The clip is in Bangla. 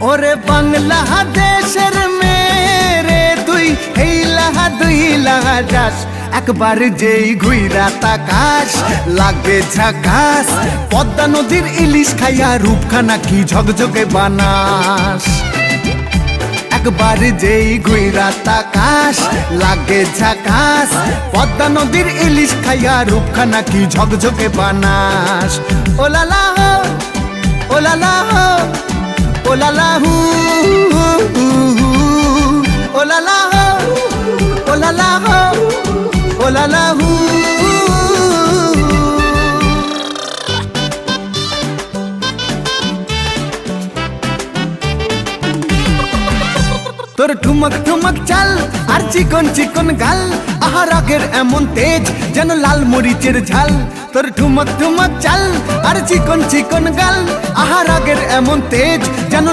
ওরে বাংলাদেশের মেরে তুই হেইলাহা দুইলাহা যাস একবার যেই ঘুইরা তাকাস লাগবে ঝাকাস পদ্মা নদীর ইলিশ খাইয়া রূপখানা কি ঝকঝকে বানাস একবার যেই ঘুইরা তাকাস লাগে ঝাকাস পদ্মা নদীর ইলিশ খাইয়া রূপখানা কি ঝকঝকে বানাস ওলালা হো ওলালা হো ওলালা হু ওলালা হো ওলালা হো ওলালা হু তোর ঠুমক ঠুমক চাল আর চিকন চিকন গাল আহার আগের এমন তেজ যেন লাল মরিচের ঝাল তোর ঠুমক ঠুমক চাল আর চিকন চিকন গাল আহার আগের এমন তেজ যেন